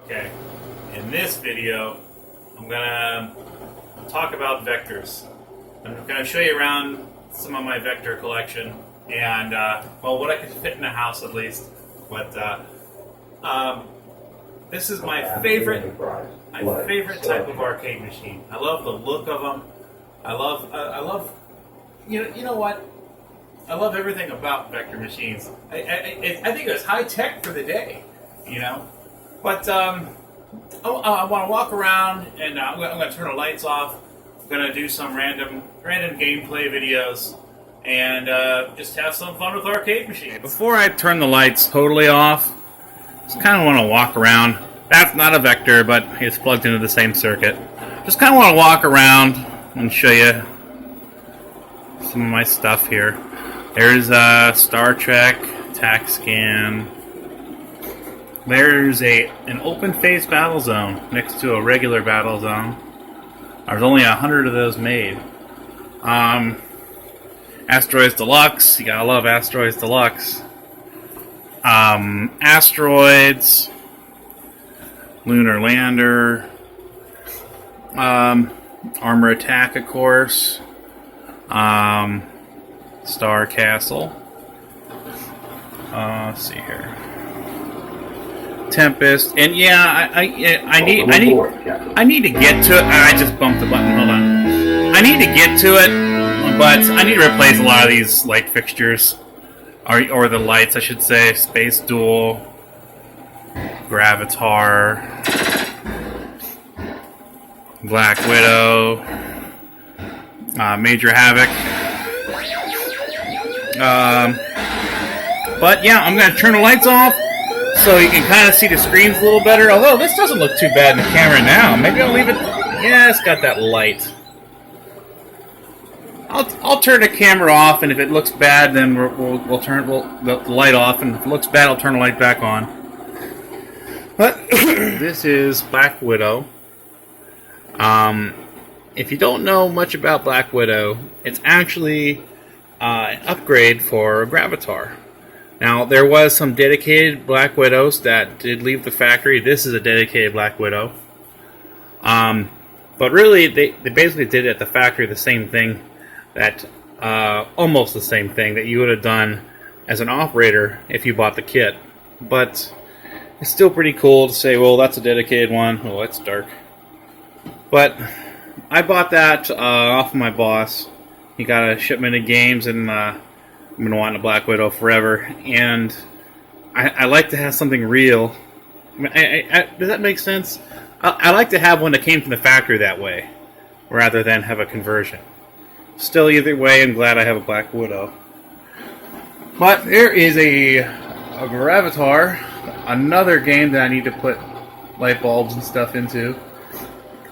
Okay, in this video, I'm gonna talk about vectors. I'm gonna show you around some of my vector collection and, well, what I could fit in a house at least. But this is my favorite type of arcade machine. I love the look of them. I love, you know what? I love everything about vector machines. I think it was high tech for the day, you know. But I want to walk around, and I'm going to turn the lights off. I'm going to do some random gameplay videos, and just have some fun with arcade machines. Before I turn the lights totally off, just kind of want to walk around. That's not a vector, but it's plugged into the same circuit. Just kind of want to walk around and show you some of my stuff here. There's Star Trek, TAC Scan. There's an open-face Battlezone next to a regular Battlezone. There's only 100 of those made. Asteroids Deluxe, you gotta love Asteroids Deluxe. Asteroids, Lunar Lander, Armor Attack, of course, Star Castle. Let's see here. Tempest, and yeah, I need to get to it. I just bumped the button. Hold on. I need to get to it, but I need to replace a lot of these light fixtures, or the lights, I should say. Space Duel, Gravatar, Black Widow, Major Havoc. But yeah, I'm gonna turn the lights off, so you can kind of see the screens a little better. Although this doesn't look too bad in the camera now. Maybe I'll leave it. Yeah, it's got that light. I'll turn the camera off, and if it looks bad, then we'll turn the light off. And if it looks bad, I'll turn the light back on. But this is Black Widow. If you don't know much about Black Widow, it's actually an upgrade for Gravatar. Now, there was some dedicated Black Widows that did leave the factory. This is a dedicated Black Widow. But really, they basically did at the factory the same thing, that almost the same thing that you would have done as an operator if you bought the kit. But it's still pretty cool to say, well, that's a dedicated one. Oh, it's dark. But I bought that off of my boss. He got a shipment of games, and I've been wanting a Black Widow forever, and I like to have something real. Does that make sense? I like to have one that came from the factory that way, rather than have a conversion. Still, either way, I'm glad I have a Black Widow. But there is a Gravatar, another game that I need to put light bulbs and stuff into.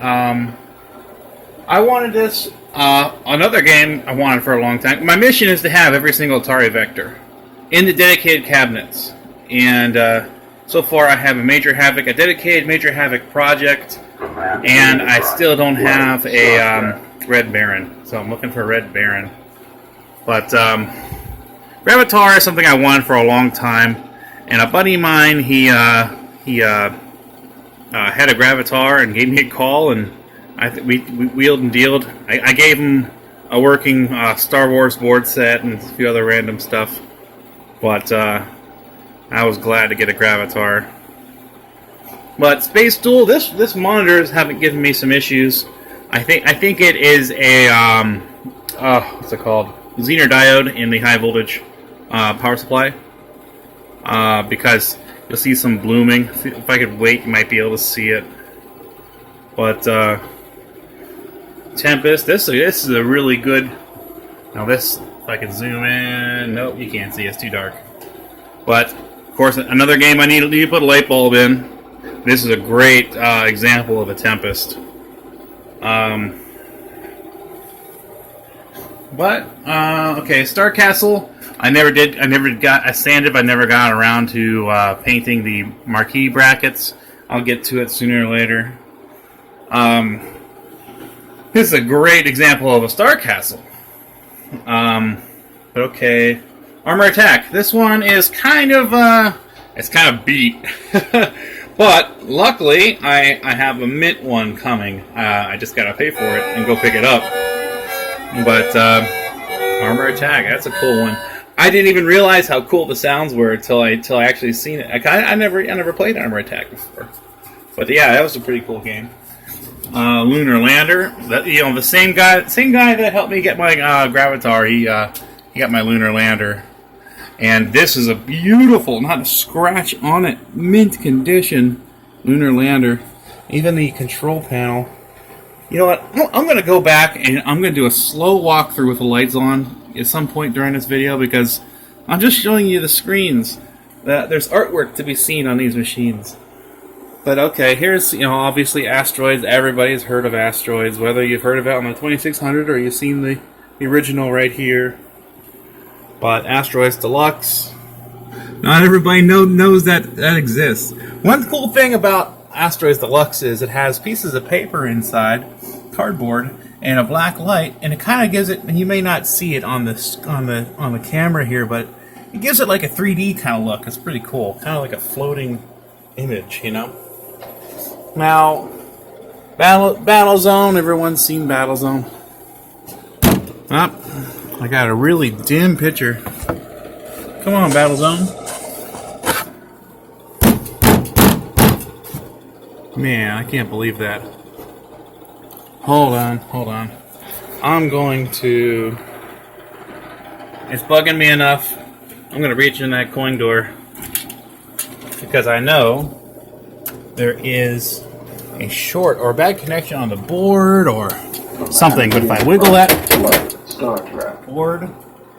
I wanted this. Another game I wanted for a long time. My mission is to have every single Atari Vector in the dedicated cabinets. And so far I have a Major Havoc, a dedicated Major Havoc project, and I still don't have a Red Baron. So I'm looking for a Red Baron. But Gravatar is something I wanted for a long time. And a buddy of mine, he had a Gravatar and gave me a call, and we wheeled and dealed. I gave him a working Star Wars board set and a few other random stuff, but I was glad to get a Gravatar. But Space Duel, this monitors haven't given me some issues. I think it is a what's it called? Zener diode in the high voltage power supply, because you'll see some blooming. If I could wait, you might be able to see it. But Tempest, this is a really good. Now this, if I can zoom in, nope, you can't see. It's too dark. But of course, another game I need to put a light bulb in. This is a great example of a Tempest. Okay, Star Castle. I never sanded. I never got around to painting the marquee brackets. I'll get to it sooner or later. This is a great example of a Star Castle. But okay, Armor Attack. This one is kind of beat. But luckily, I have a mint one coming. I just gotta pay for it and go pick it up. But Armor Attack, that's a cool one. I didn't even realize how cool the sounds were until I actually seen it. I never played Armor Attack before. But yeah, that was a pretty cool game. Lunar Lander, the same guy that helped me get my Gravatar. He got my Lunar Lander. And this is a beautiful, not a scratch on it, mint condition Lunar Lander. Even the control panel. You know what? I'm going to go back and I'm going to do a slow walkthrough with the lights on at some point during this video because I'm just showing you the screens. There's artwork to be seen on these machines. But okay, here's, obviously Asteroids. Everybody's heard of Asteroids, whether you've heard of it on the 2600 or you've seen the original right here. But Asteroids Deluxe, not everybody knows that exists. One cool thing about Asteroids Deluxe is it has pieces of paper inside, cardboard, and a black light, and it kind of gives it. And you may not see it on the camera here, but it gives it like a 3D kind of look. It's pretty cool, kind of like a floating image, Now, Battlezone. Everyone's seen Battlezone. I got a really dim picture. Come on, Battlezone. Man, I can't believe that. Hold on. I'm going to... It's bugging me enough. I'm going to reach in that coin door. Because I know there is a short or a bad connection on the board or something. But if I wiggle that board,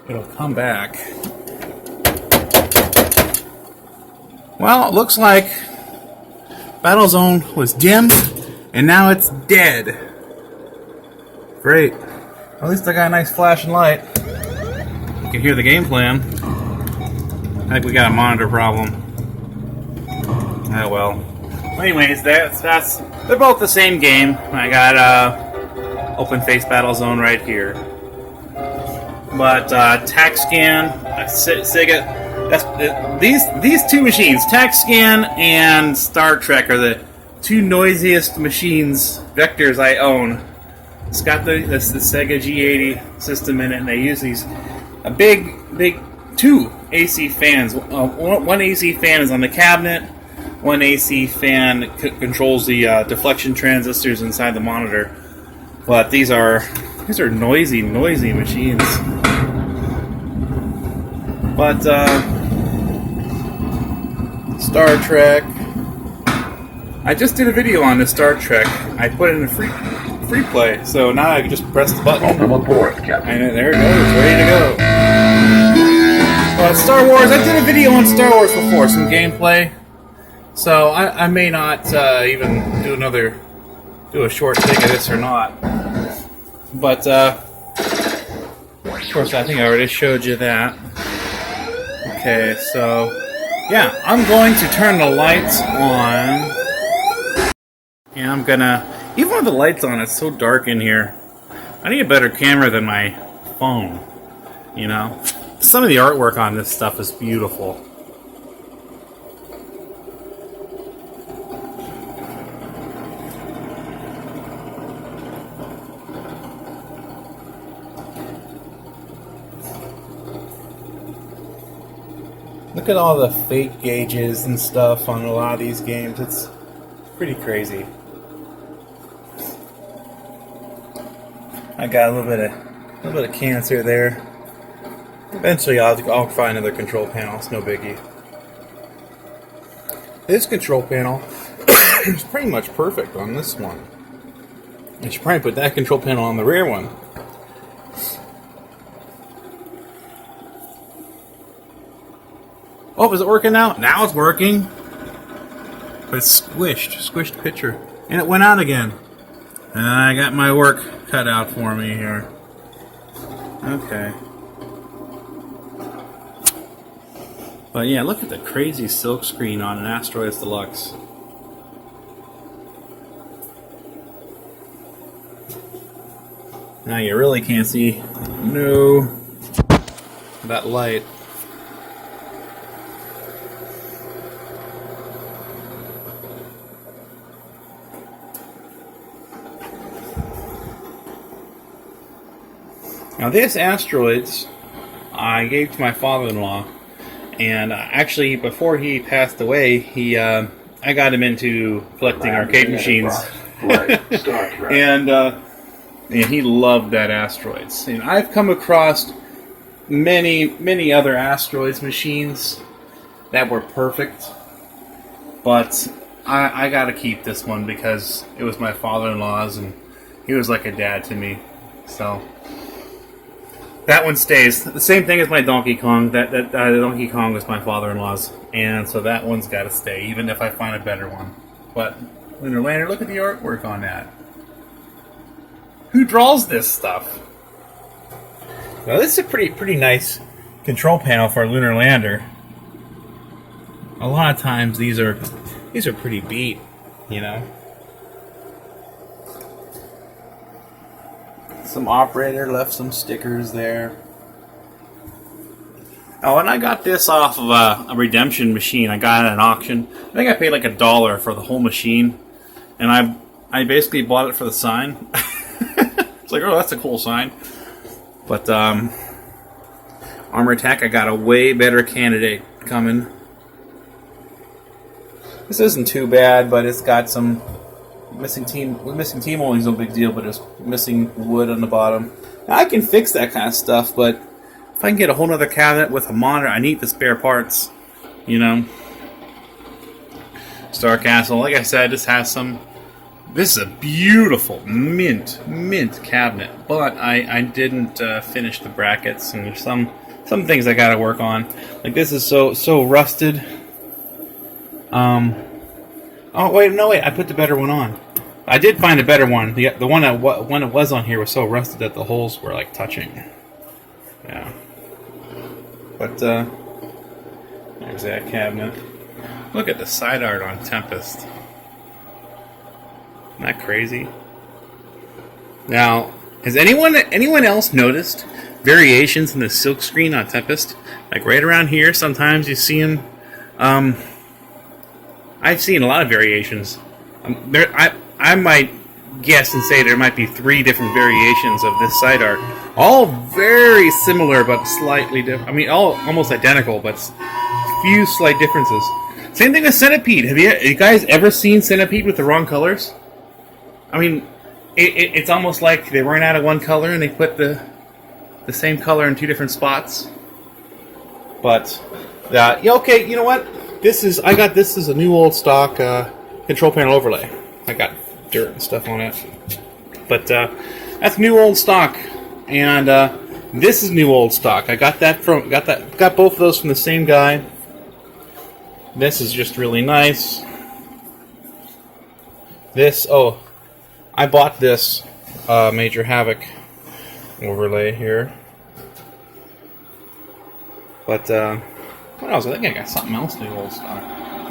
it'll come back. Well, it looks like Battlezone was dim, and now it's dead. Great. At least I got a nice flashing light. You can hear the game plan. I think we got a monitor problem. Oh well. Anyways, they're both the same game. I got open face Battlezone right here. But TACScan, Sega. These two machines, TACScan and Star Trek, are the two noisiest machines, vectors I own. It's got the Sega G80 system in it, and they use these big two AC fans. One AC fan is on the cabinet. One AC fan controls the deflection transistors inside the monitor. But these are noisy machines. But Star Trek. I just did a video on the Star Trek. I put it in free play, so now I can just press the button. Welcome aboard, Captain. And there it goes, ready to go. Star Wars. I did a video on Star Wars before, some gameplay. So I may not even do a short thing of this or not. But of course, I think I already showed you that. Okay, so yeah, I'm going to turn the lights on. And I'm gonna, even with the lights on, it's so dark in here. I need a better camera than my phone, Some of the artwork on this stuff is beautiful. Look at all the fake gauges and stuff on a lot of these games. It's pretty crazy. I got a little bit of cancer there. Eventually, I'll find another control panel. It's no biggie. This control panel is pretty much perfect on this one. I should probably put that control panel on the rear one. Oh, is it working now? Now it's working. But it's squished picture. And it went out again. And I got my work cut out for me here. Okay. But yeah, look at the crazy silk screen on an Asteroids Deluxe. Now you really can't see that light. Now this Asteroids I gave to my father-in-law, and actually before he passed away, I got him into collecting arcade machines, and he loved that Asteroids. And I've come across many other Asteroids machines that were perfect, but I got to keep this one because it was my father-in-law's, and he was like a dad to me, so. That one stays. The same thing as my Donkey Kong. That Donkey Kong was my father-in-law's, and so that one's got to stay, even if I find a better one. But Lunar Lander, look at the artwork on that. Who draws this stuff? Well, this is a pretty nice control panel for a Lunar Lander. A lot of times these are pretty beat, you know. Some operator left some stickers there. Oh, and I got this off of a redemption machine. I got it at an auction. I think I paid like $1 for the whole machine, and I basically bought it for the sign. It's like, oh, that's a cool sign. But Armor Attack, I got a way better candidate coming. This isn't too bad, but it's got some missing team only is no big deal, but it's missing wood on the bottom. Now, I can fix that kind of stuff, but if I can get a whole other cabinet with a monitor, I need the spare parts, you know. Star Castle, like I said, this has some. This is a beautiful mint cabinet, but I didn't finish the brackets, and there's some things I got to work on. Like this is so rusted. Oh wait, I put the better one on. I did find a better one. The one that was on here was so rusted that the holes were like touching. Yeah. But there's that cabinet. Look at the side art on Tempest. Isn't that crazy? Now, has anyone else noticed variations in the silk screen on Tempest? Like right around here, sometimes you see them. I've seen a lot of variations. I might guess and say there might be 3 different variations of this side art. All very similar, but slightly different. I mean, all almost identical, but few slight differences. Same thing with Centipede. Have you guys ever seen Centipede with the wrong colors? I mean, it's almost like they ran out of one color and they put the same color in 2 different spots. But, yeah, okay, you know what? I got this as a new old stock control panel overlay. I got dirt and stuff on it. But that's new old stock. And this is new old stock. I got both of those from the same guy. This is just really nice. I bought this Major Havoc overlay here. But what else? I think I got something else new old stock.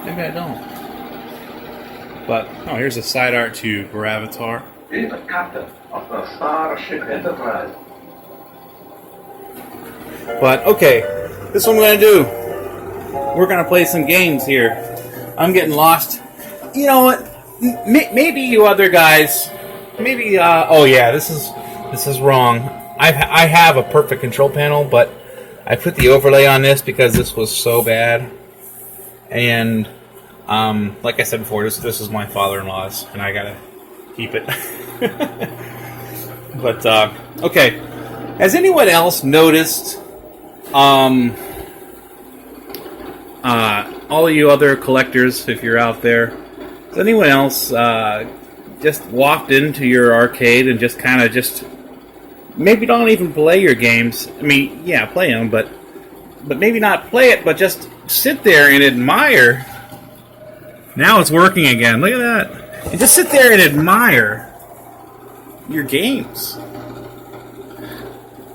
Maybe I don't. But here's a side art to Gravatar. Be the captain of the Starship Enterprise. But okay, this is what I'm gonna do. We're gonna play some games here. I'm getting lost. You know what? Maybe you other guys. Maybe. Oh yeah, this is wrong. I have a perfect control panel, but I put the overlay on this because this was so bad. And like I said before, this is my father-in-law's, and I gotta keep it. But okay, has anyone else noticed? All of you other collectors, if you're out there, has anyone else just walked into your arcade and just kind of maybe don't even play your games? I mean, yeah, play them, but maybe not play it, but just sit there and admire. Now it's working again. Look at that. And just sit there and admire your games.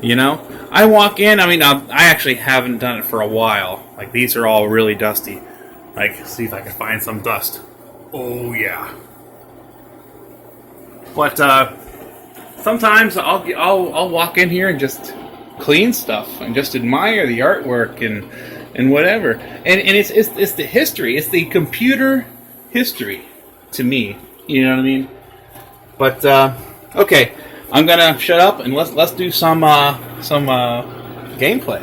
You know? I walk in, I actually haven't done it for a while. Like, these are all really dusty. Like, see if I can find some dust. Oh, yeah. But, sometimes I'll walk in here and just clean stuff and just admire the artwork and whatever. And it's the history. It's the computer history to me. You know what I mean? But, okay. I'm gonna shut up and let's do some gameplay.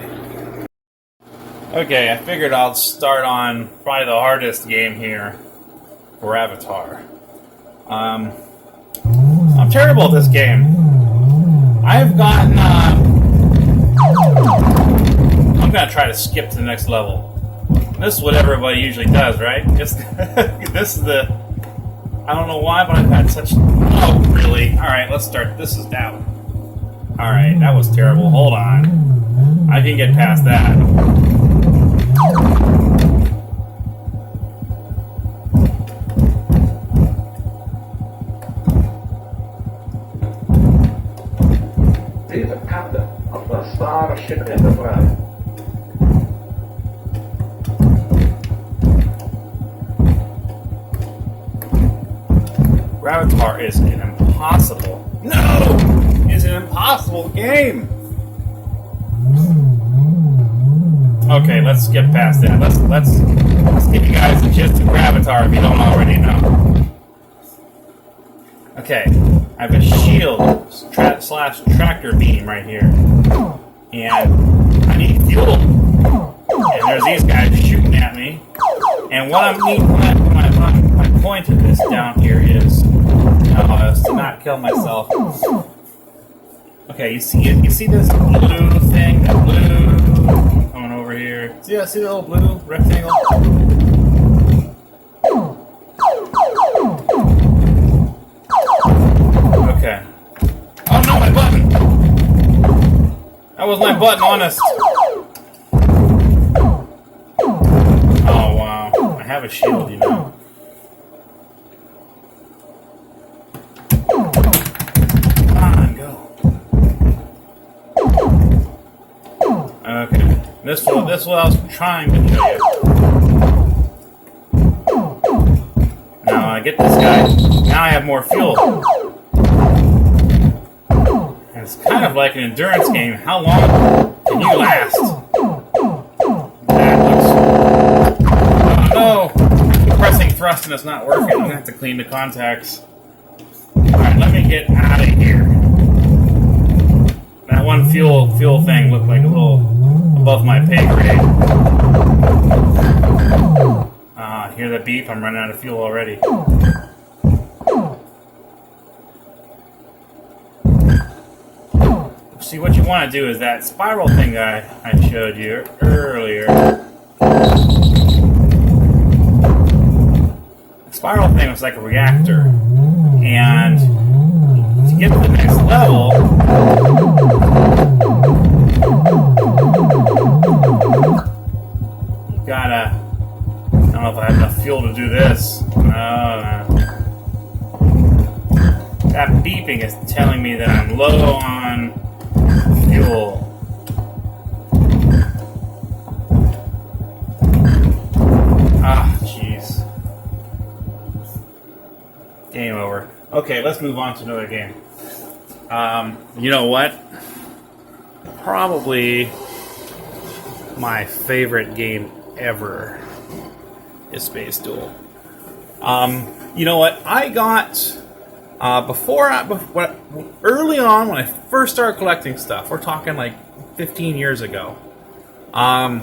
Okay, I figured I'll start on probably the hardest game here for Avatar. I'm terrible at this game. I've gotten. I'm gonna try to skip to the next level. This is what everybody usually does, right? Just this is the. I don't know why, but I've had such. Oh, really? All right, let's start. This is down. All right, that was terrible. Hold on. I can get past that. Be the captain of the Starship Enterprise. Avatar is an impossible. No! It's an impossible game! Okay, let's skip past that. Let's give you guys the gist of Avatar if you don't already know. Okay, I have a shield slash tractor beam right here. And I need fuel. And there's these guys shooting at me. And what I need, my point of this down here is to not kill myself. Okay, you see it? You see this blue thing? That blue coming over here. See the little blue rectangle? Okay. Oh no, my button! That was my button, honest. Oh wow. I have a shield, you know. Okay, this is what I was trying to show you. Now I get this guy. Now I have more fuel. And it's kind of like an endurance game. How long can you last? That looks... Oh no! Pressing thrust and it's not working. I'm gonna have to clean the contacts. Alright, let me get out of here. That one fuel thing looked like a little above my pay grade. Hear the beep? I'm running out of fuel already. See, what you want to do is that spiral thing I showed you earlier. The spiral thing was like a reactor. And to get to the next level, you gotta. I don't know if I have enough fuel to do this. That beeping is telling me that I'm low on fuel. Ah, jeez. Game over. Okay, let's move on to another game. You know what? Probably my favorite game ever is Space Duel. You know what? I got early on when I first started collecting stuff. We're talking like 15 years ago. I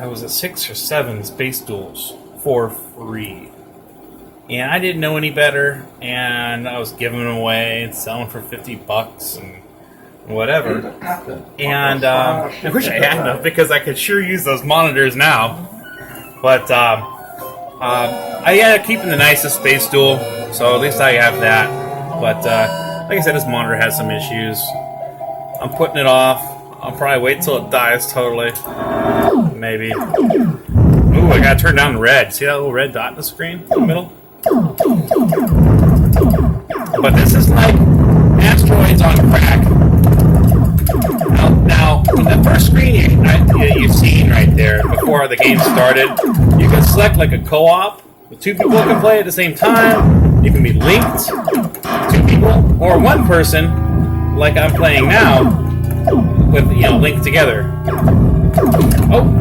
was at 6 or 7 Space Duels for free. And I didn't know any better, and I was giving them away and selling for $50 and whatever. And I wish I had enough because I could sure use those monitors now. But I ended up keeping the nicest Space Duel, so at least I have that. But like I said, this monitor has some issues. I'm putting it off. I'll probably wait till it dies totally. Maybe. Ooh, I gotta turn down red. See that little red dot in the screen in the middle? But this is like Asteroids on crack. Now, in the first screen you've seen right there before the game started, you can select like a co-op. The 2 people can play at the same time. You can be linked, 2 people, or 1 person, like I'm playing now, with linked together. Oh.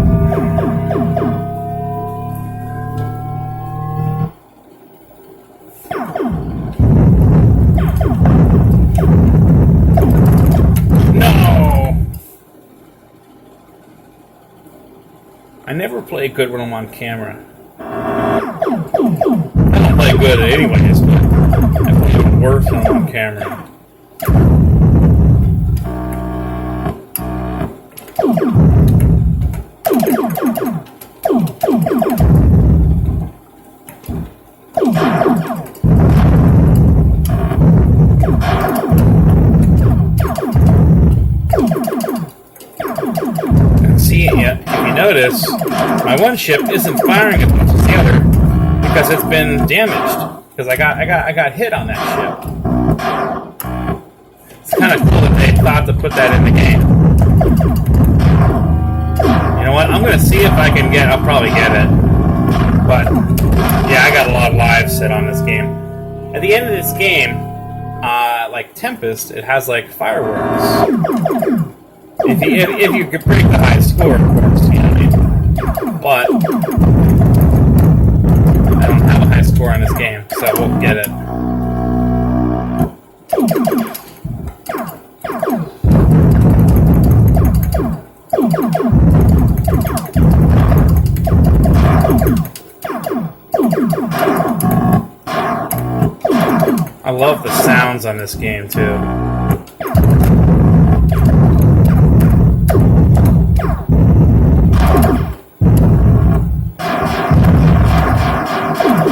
I never play good when I'm on camera. I don't play good anyways, but I play even worse when I'm on camera. See, if you notice, my one ship isn't firing as much as the other because it's been damaged. Because I got hit on that ship. It's kind of cool that they thought to put that in the game. You know what? I'm gonna see if I can get. I'll probably get it. But yeah, I got a lot of lives set on this game. At the end of this game, like Tempest, it has like fireworks. If you could break the high score, of course, you know what I mean? But I don't have a high score on this game, so we'll get it. I love the sounds on this game, too.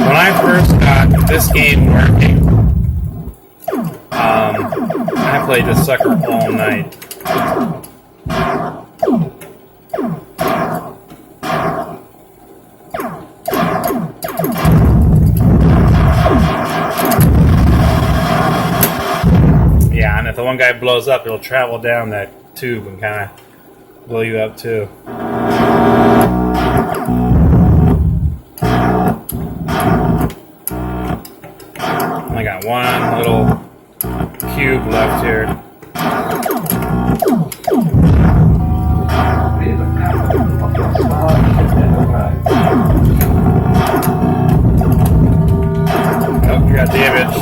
When I first got this game working, I played this sucker all night. Yeah, and if the one guy blows up, it'll travel down that tube and kind of blow you up too. I got one little cube left here. Be the captain of your starship Enterprise. Oh, you got damage.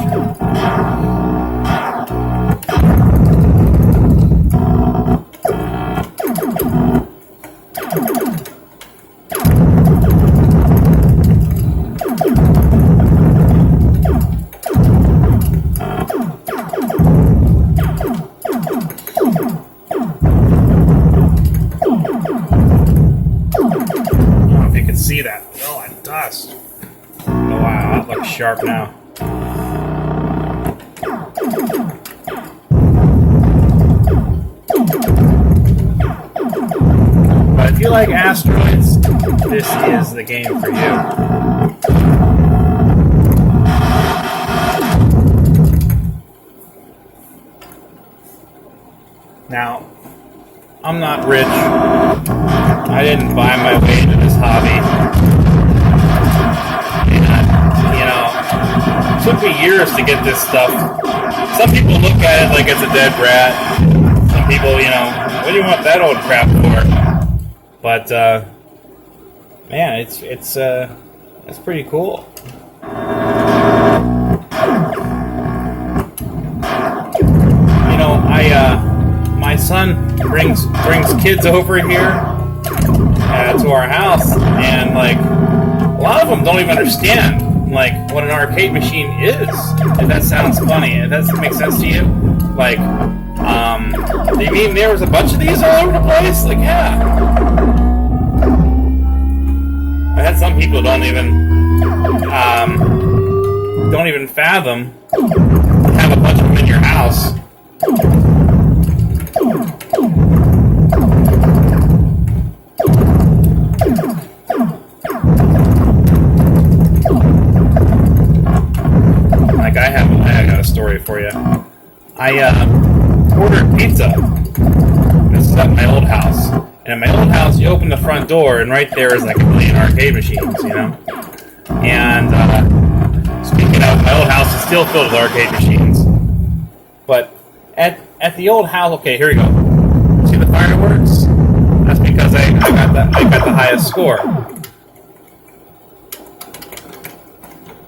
See that? Oh, and dust. Oh wow, that looks sharp now. But if you like Asteroids, this is the game for you. Now, I'm not rich. I didn't buy my way into this hobby. And, you know, it took me years to get this stuff. Some people look at it like it's a dead rat. Some people, you know, what do you want that old crap for? But, man, it's pretty cool. You know, my son brings kids over here to our house, and like a lot of them don't even understand like what an arcade machine is. If that sounds funny, if that makes sense to you, like, you mean there was a bunch of these all over the place? Like, yeah. I had some people don't even fathom have a bunch of them in your house. Like I got a story for you. I ordered pizza. This is at my old house. And at my old house, you open the front door, and right there is like a million arcade machines, you know? And speaking of, my old house is still filled with arcade machines. But at the old house, okay, here we go. See the fireworks? That's because I got the highest score.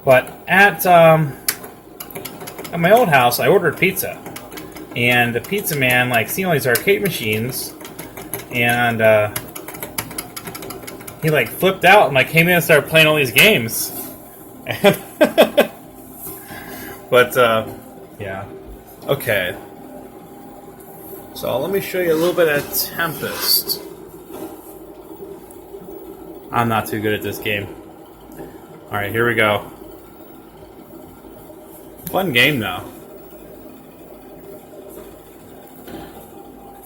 But at my old house, I ordered pizza, and the pizza man like seen all these arcade machines, and he like flipped out and like came in and started playing all these games. But yeah, okay. So let me show you a little bit of Tempest. I'm not too good at this game. All right, here we go. Fun game though.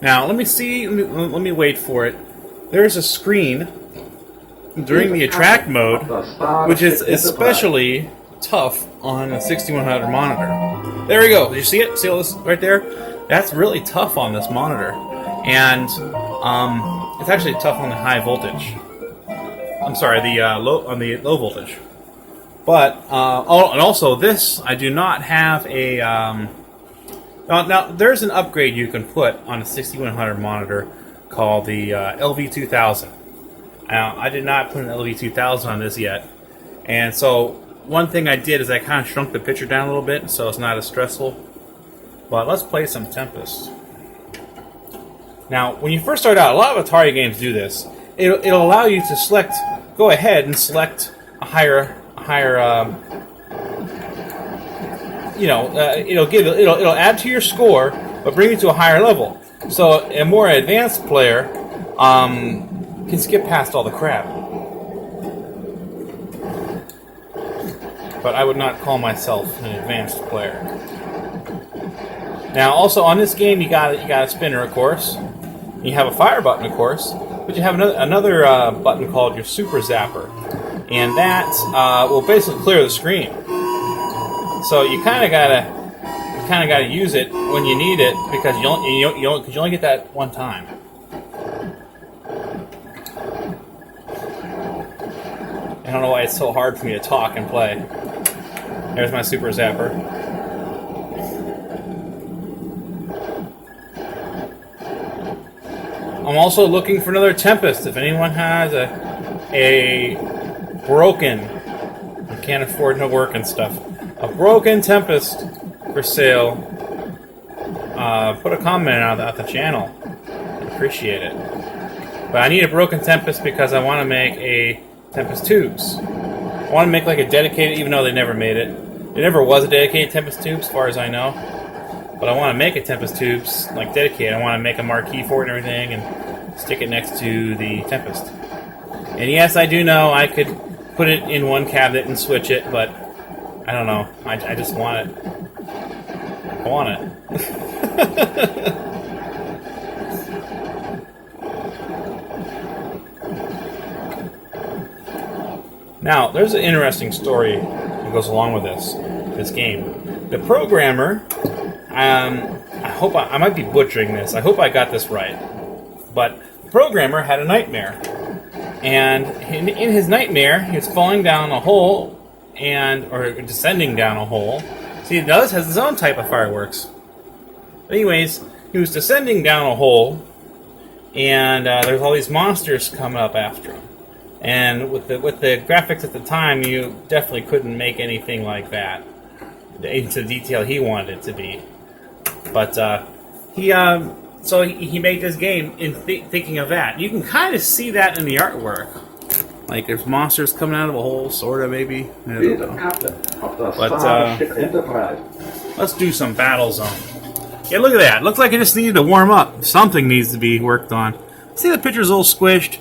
Now let me see. Let me wait for it. There's a screen during the attract mode, which is especially tough on a 6100 monitor. There we go. Did you see it? See all this right there? That's really tough on this monitor, and it's actually tough on the high voltage. I'm sorry, the low voltage. But and also this, I do not have a. Now there's an upgrade you can put on a 6100 monitor called the LV2000. Now I did not put an LV2000 on this yet, and so one thing I did is I kind of shrunk the picture down a little bit so it's not as stressful. But let's play some Tempest. Now, when you first start out, a lot of Atari games do this. It'll allow you to go ahead and select a higher. It'll add to your score, but bring you to a higher level. So a more advanced player can skip past all the crap. But I would not call myself an advanced player. Now, also on this game, you got a spinner, of course. You have a fire button, of course, but you have another button called your Super Zapper, and that will basically clear the screen. So you kind of gotta use it when you need it because you only get that one time. I don't know why it's so hard for me to talk and play. There's my Super Zapper. I'm also looking for another Tempest. If anyone has a broken, I can't afford no work and stuff, a broken Tempest for sale, put a comment out at the channel. I appreciate it. But I need a broken Tempest because I want to make a Tempest Tubes. I want to make like a dedicated, even though they never made it. There never was a dedicated Tempest Tubes, as far as I know. But I want to make a Tempest Tubes, like dedicated. I want to make a marquee for it and everything, and stick it next to the Tempest. And yes, I do know I could put it in one cabinet and switch it, but I don't know. I just want it. I want it. Now, there's an interesting story that goes along with this game. The programmer, I might be butchering this. I hope I got this right. But the programmer had a nightmare. And in his nightmare, he was falling down a hole or descending down a hole. See, it has its own type of fireworks. But anyways, he was descending down a hole, and there's all these monsters coming up after him. And with the graphics at the time, you definitely couldn't make anything like that into the detail he wanted it to be. But so he made this game in thinking of that. You can kind of see that in the artwork. Like there's monsters coming out of a hole, sort of maybe. I don't know. But let's do some Battlezone. Yeah, look at that. Looks like it just needed to warm up. Something needs to be worked on. See, the picture's a little squished.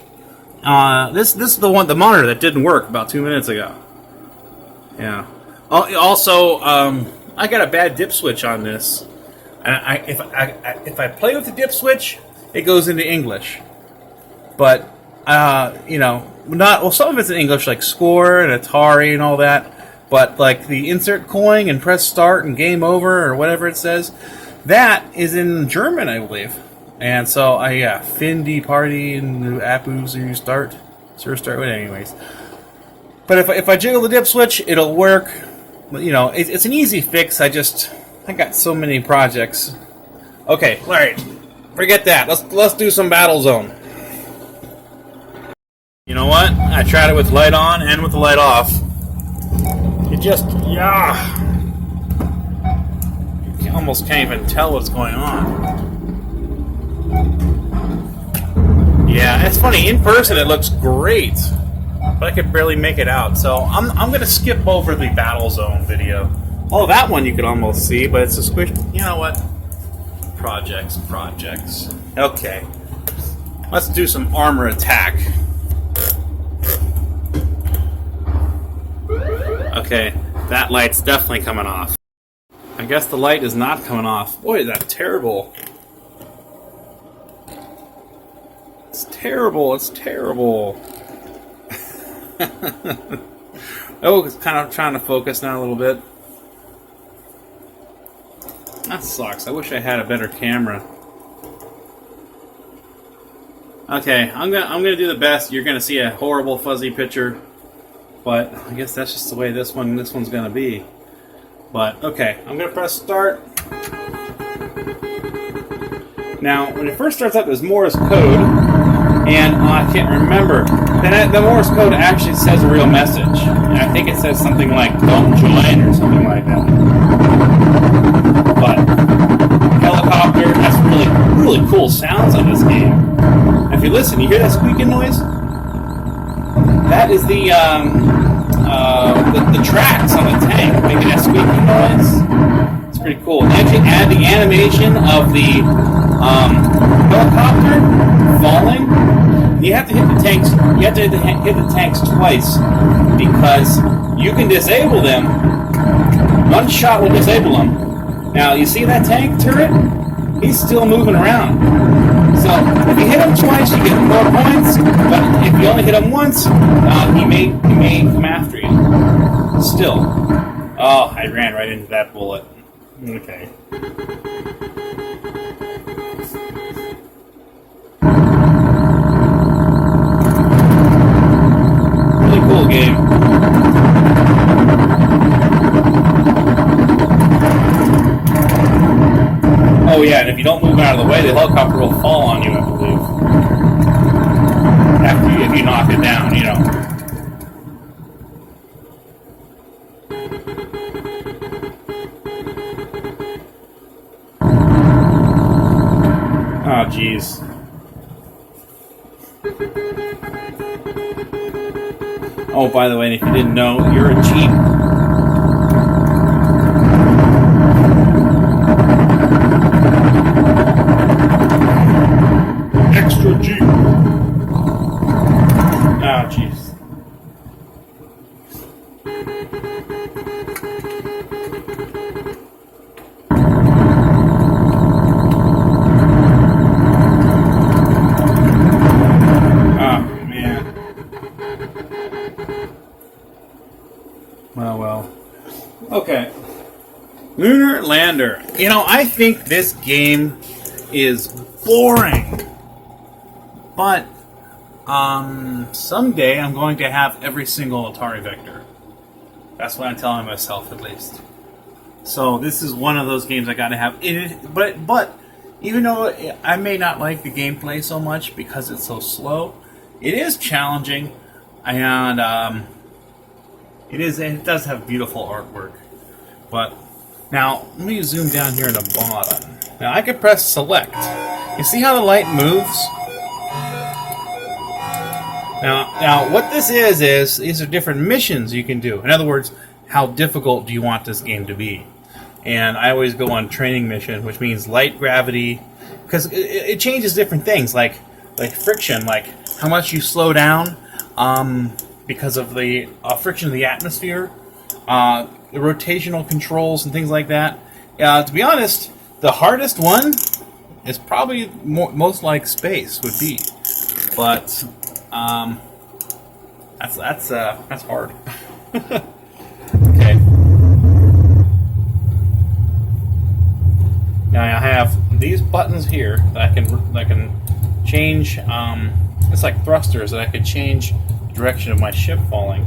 This is the monitor that didn't work about 2 minutes ago. Yeah. Also, I got a bad dip switch on this. And if I play with the dip switch, it goes into English. But some of it's in English, like Score and Atari and all that. But like the insert coin and press start and game over or whatever it says, that is in German, I believe. And so, Findy Party and Appus you start with anyways. But if I jiggle the dip switch, it'll work. It's an easy fix. I got so many projects. Okay, all right, forget that. Let's do some Battlezone. You know what? I tried it with light on and with the light off. You almost can't even tell what's going on. Yeah, it's funny. In person, it looks great, but I could barely make it out. So I'm gonna skip over the Battlezone video. Oh, that one you could almost see, but it's a squish. You know what? Projects. Okay, let's do some armor attack. Okay, that light's definitely coming off. I guess the light is not coming off. Boy, is that terrible. It's terrible. Oh, it's kind of trying to focus now a little bit. That sucks. I wish I had a better camera. Okay, I'm gonna do the best. You're gonna see a horrible fuzzy picture, but I guess that's just the way this one's gonna be. But okay, I'm gonna press start. Now, when it first starts up, there's Morse code, and I can't remember. Then the Morse code actually says a real message, and I think it says something like "Don't join" or something like that. But helicopter has really cool sounds on this game. If you listen, you hear that squeaking noise? That is the tracks on the tank making that squeaking noise. It's pretty cool. They actually add the animation of the helicopter falling. You have to hit the tanks. You have to hit the tanks twice because you can disable them. One shot will disable them. Now you see that tank turret? He's still moving around. So if you hit him twice, you get more points. But if you only hit him once, he may come after you. Still. Oh, I ran right into that bullet. Okay. Really cool game. Oh yeah, and if you don't move out of the way, the helicopter will fall on you, I believe. If you knock it down, you know. Oh, jeez. Oh, by the way, if you didn't know, you're a Jeep. Extra Jeep. Oh, jeez. Well. Okay. Lunar Lander. You know, I think this game is boring. But, someday I'm going to have every single Atari Vector. That's what I'm telling myself, at least. So, this is one of those games I gotta have. But, even though I may not like the gameplay so much because it's so slow, it is challenging, and, it does have beautiful artwork. But now let me zoom down here in the bottom. Now I can press select. You see how the light moves? Now what this is these are different missions you can do. In other words, how difficult do you want this game to be? And I always go on training mission, which means light gravity, because it changes different things, like friction, like how much you slow down. Because of the friction of the atmosphere, the rotational controls and things like that. To be honest, the hardest one is probably most like space would be, but that's hard. Okay. Now I have these buttons here that I can change. It's like thrusters that I could change direction of my ship falling,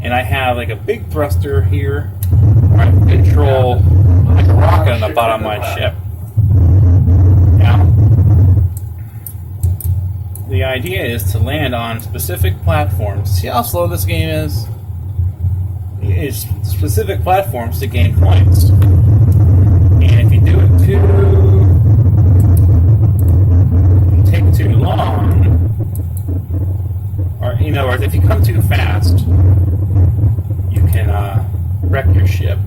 and I have like a big thruster here where I can control like a rocket on the bottom of my ship. Now, the idea is to land on specific platforms. See how slow this game is? It's specific platforms to gain points, and if you do it take too long, in other words, if you come too fast, you can wreck your ship.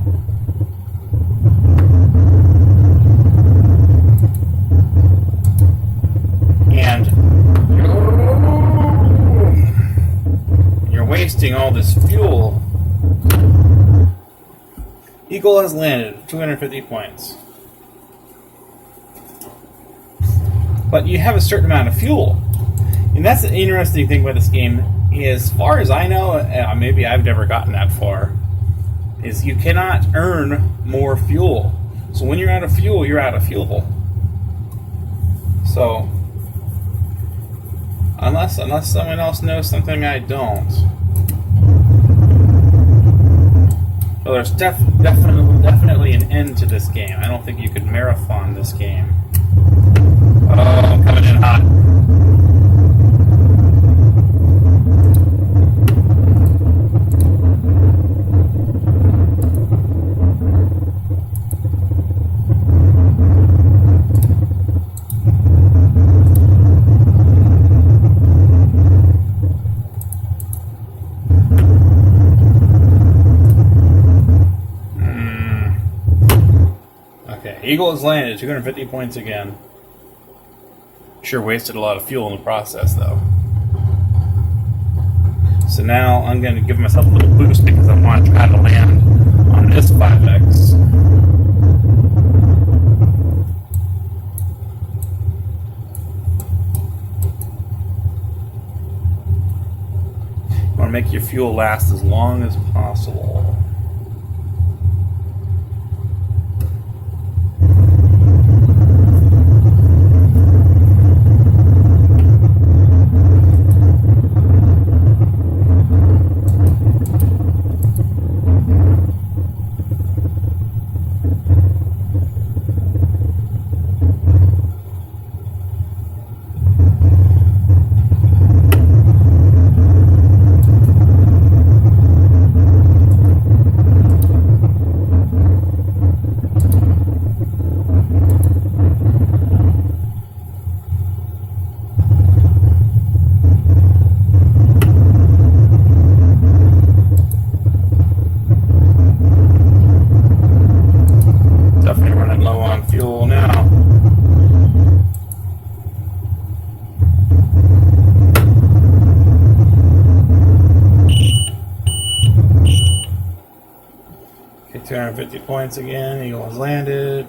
And you're wasting all this fuel. Eagle has landed, 250 points. But you have a certain amount of fuel. And that's the interesting thing about this game, is, as far as I know, maybe I've never gotten that far, is you cannot earn more fuel. So when you're out of fuel, you're out of fuel. So, unless someone else knows something I don't. So there's definitely an end to this game. I don't think you could marathon this game. Oh, I'm coming in hot. Okay, Eagle has landed, 250 points again. Sure wasted a lot of fuel in the process, though. So now I'm going to give myself a little boost because I want to try to land on this 5X. You want to make your fuel last as long as possible. Okay, 250 points again. Eagle has landed.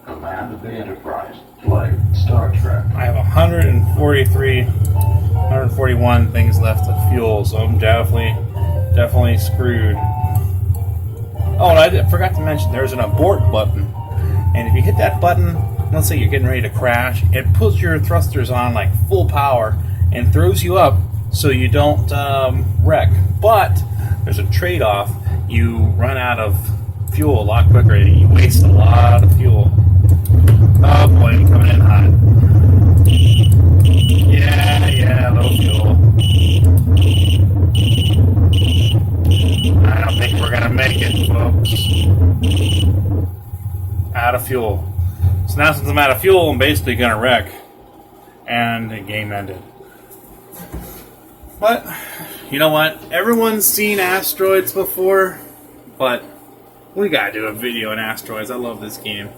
Command of the Enterprise. Flight Star Trek. I have 141 things left of fuel, so I'm definitely screwed. Oh, and I forgot to mention, there's an abort button. And if you hit that button, let's say you're getting ready to crash, it puts your thrusters on like full power and throws you up so you don't wreck. But there's a trade-off. You run out of fuel a lot quicker. You waste a lot of fuel. Oh boy, I'm coming in hot. Yeah, low fuel. I don't think we're gonna make it, folks. Out of fuel. So now since I'm out of fuel, I'm basically gonna wreck. And the game ended. But, you know what? Everyone's seen Asteroids before, but we gotta do a video on Asteroids. I love this game.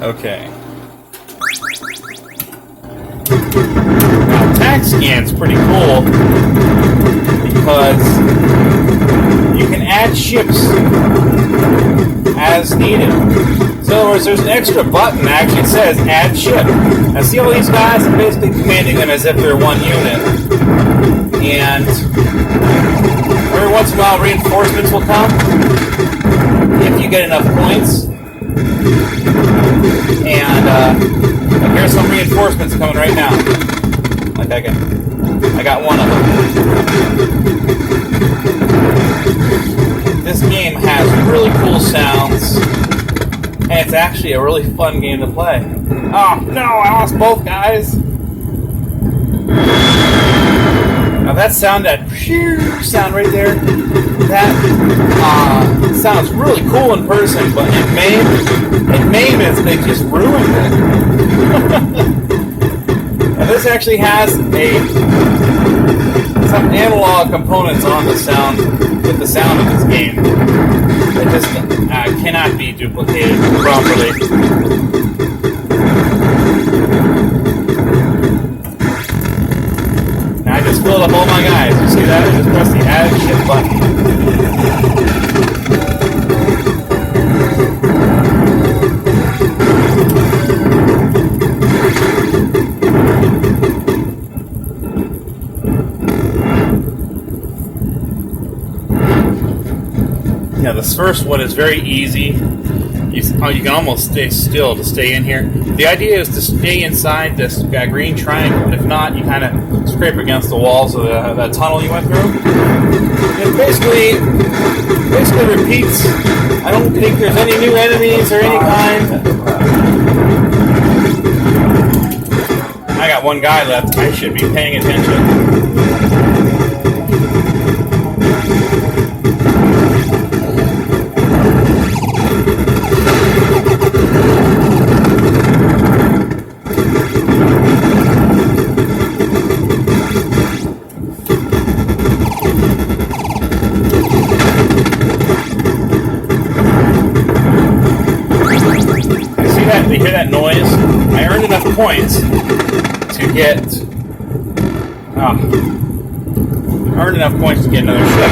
Okay. Now, Attack Scan's pretty cool because you can add ships as needed. So in other words, there's an extra button that actually says add ship. Now see all these guys? I'm basically commanding them as if they're one unit. And every once in a while reinforcements will come if you get enough points. And here's some reinforcements coming right now. Like I got one of them. This game has really cool sounds, and it's actually a really fun game to play. Oh no, I lost both guys. Now that sound, that sound right there, that sounds really cool in person, but in MAME, they just ruined it. Now this actually has some analog components on the sound with the sound of this game. It just cannot be duplicated properly. Now I just filled up all my guys. You see that? I just pressed the add ship button. Yeah, this first one is very easy. You can almost stay still to stay in here. The idea is to stay inside this green triangle, and if not, you kind of scrape against the walls of the tunnel you went through. It basically repeats. I don't think there's any new enemies or any kind. I got one guy left. I should be paying attention. You hear that noise? I earned enough points to get. I earned enough points to get another ship.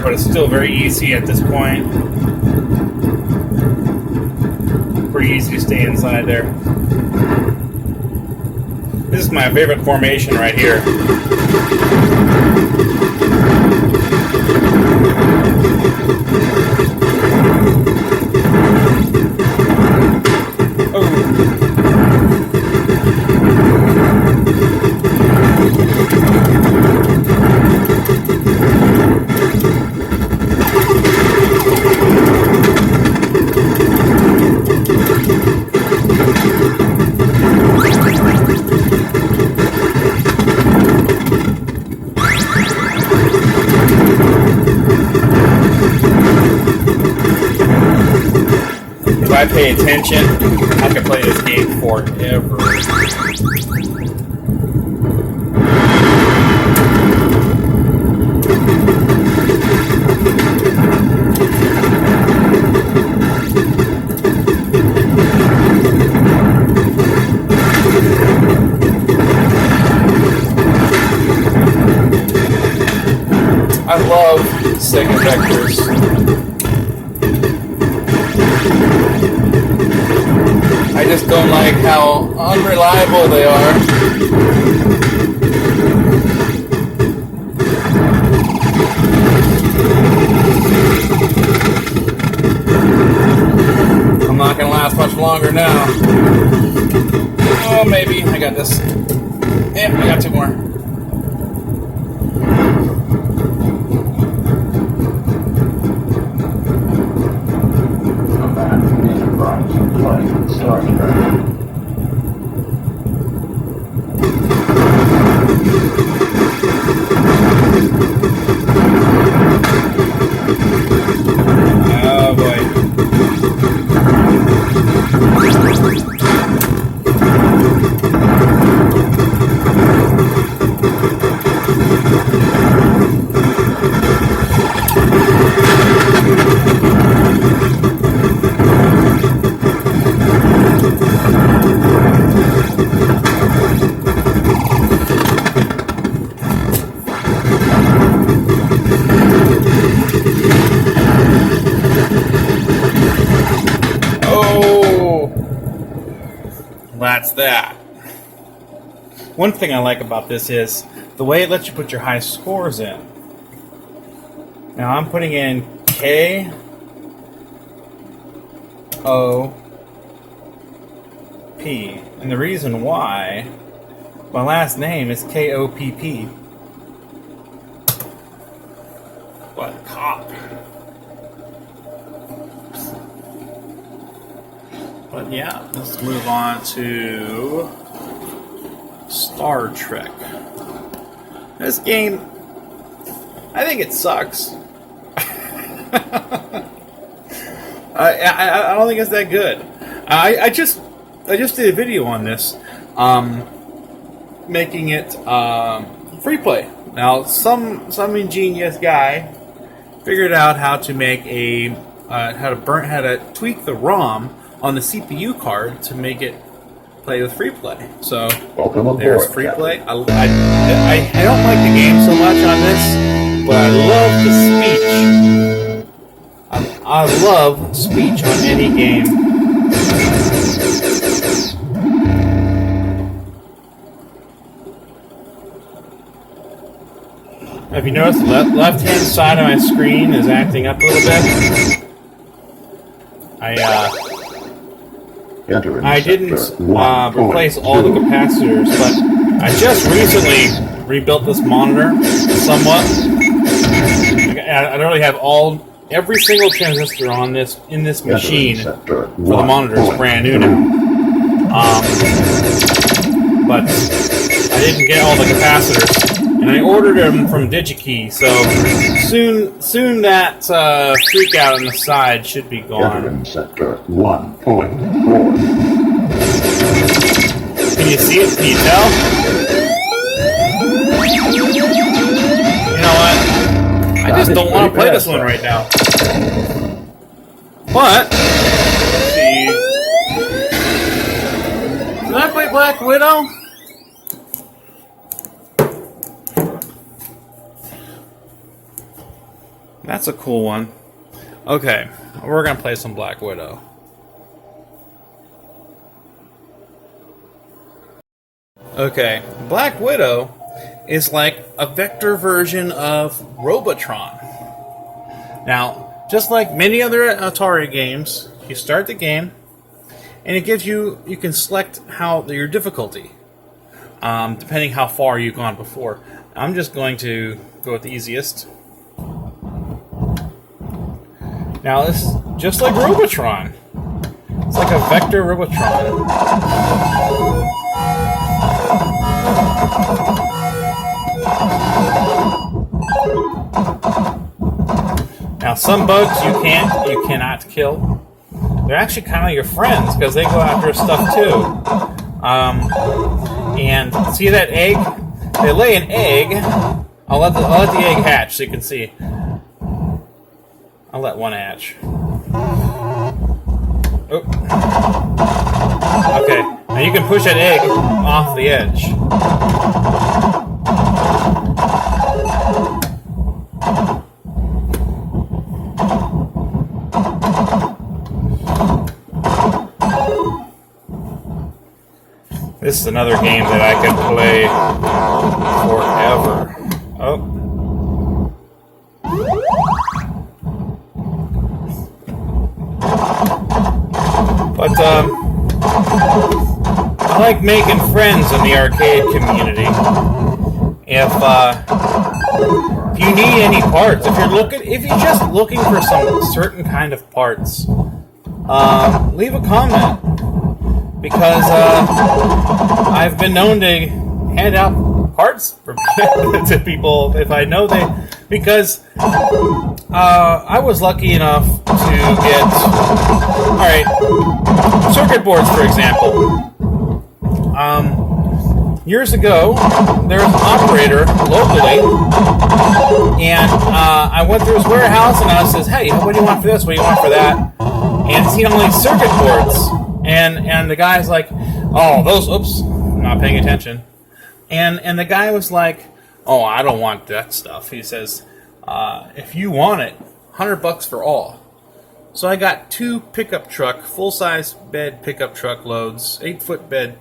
But it's still very easy at this point. Pretty easy to stay inside there. This is my favorite formation right here. If I pay attention, I can play this game forever. I love second vectors. I just don't like how unreliable they are. I'm not going to last much longer now. Oh, maybe. I got this. Yeah, I got two more. Star Trek. Oh boy. that's that. One thing I like about this is the way it lets you put your high scores in. Now I'm putting in K O P, and the reason why my last name is K-O-P-P. What a cop. But yeah, let's move on to Star Trek. This game, I think it sucks. I don't think it's that good. I just did a video on this, making it free play. Now, some ingenious guy figured out how to make how to tweak the ROM on the CPU card to make it play with free play. So there's free play. I don't like the game so much on this, but I love the speech. I love speech on any game. Have you noticed the left-hand side of my screen is acting up a little bit? I didn't replace all the capacitors, but I just recently rebuilt this monitor somewhat. I literally have every single transistor on in this machine for the monitor is brand new now. But I didn't get all the capacitors. And I ordered them from DigiKey, so soon that freak out on the side should be gone. Sector 1.4. Can you see it? Can you tell? You know what? I just don't want to play this one right now. But let's see. Can I play Black Widow? That's a cool one. Okay, we're gonna play some Black Widow. Okay, Black Widow is like a vector version of Robotron. Now, just like many other Atari games, you start the game, and it gives you can select your difficulty, depending how far you've gone before. I'm just going to go with the easiest. Now, this is just like Robotron. It's like a vector Robotron. Now, some bugs you cannot kill. They're actually kind of your friends because they go after stuff too. And see that egg? They lay an egg. I'll let the egg hatch so you can see. I'll let one hatch. Oh. Okay, now you can push that egg off the edge. This is another game that I could play forever. Oh. But, I like making friends in the arcade community. If you need any parts, if you're just looking for some certain kind of parts, leave a comment. Because, I've been known to hand out parts to people if I know because, I was lucky enough to get, alright, circuit boards, for example. Years ago, there was an operator locally, and I went through his warehouse, and I says, "Hey, what do you want for this? What do you want for that?" And he had only circuit boards, and the guy's like, "Oh, those, oops, I'm not paying attention." And the guy was like, "Oh, I don't want that stuff." He says, "If you want it, $100 for all." So I got two pickup truck, full-size bed pickup truck loads, 8-foot bed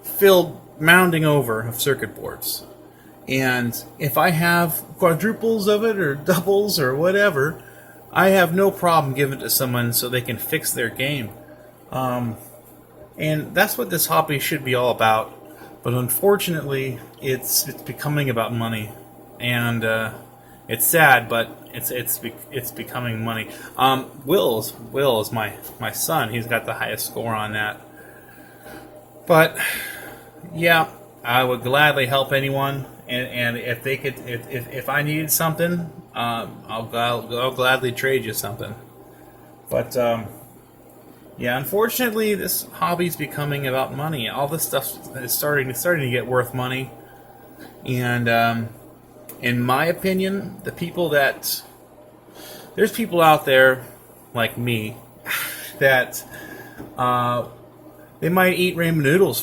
filled mounding over of circuit boards. And if I have quadruples of it or doubles or whatever, I have no problem giving it to someone so they can fix their game. And that's what this hobby should be all about. But unfortunately, it's becoming about money, and it's sad, but it's becoming money. Will is my son. He's got the highest score on that. But yeah, I would gladly help anyone, and if they could, if I needed something, I'll gladly trade you something. But yeah, unfortunately, this hobby's becoming about money. All this stuff is starting to get worth money, and in my opinion, there's people out there like me that they might eat ramen noodles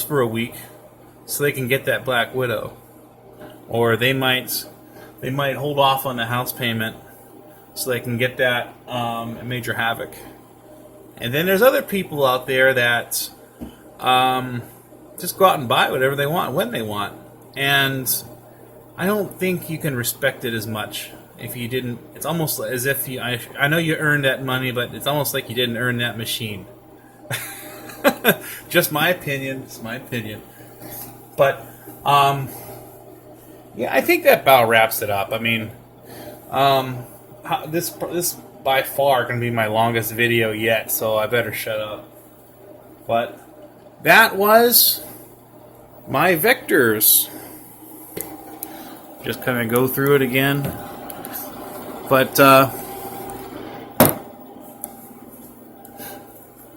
for a week so they can get that Black Widow, or they might hold off on the house payment so they can get that Major Havoc. And then there's other people out there that just go out and buy whatever they want when they want. And I don't think you can respect it as much if you didn't. It's almost as if I know you earned that money, but it's almost like you didn't earn that machine. Just my opinion. It's my opinion. But yeah, I think that about wraps it up. I mean, this by far going to be my longest video yet, so I better shut up. But that was my vectors. Just kind of go through it again. But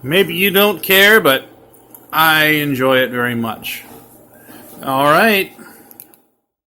maybe you don't care, but I enjoy it very much. All right.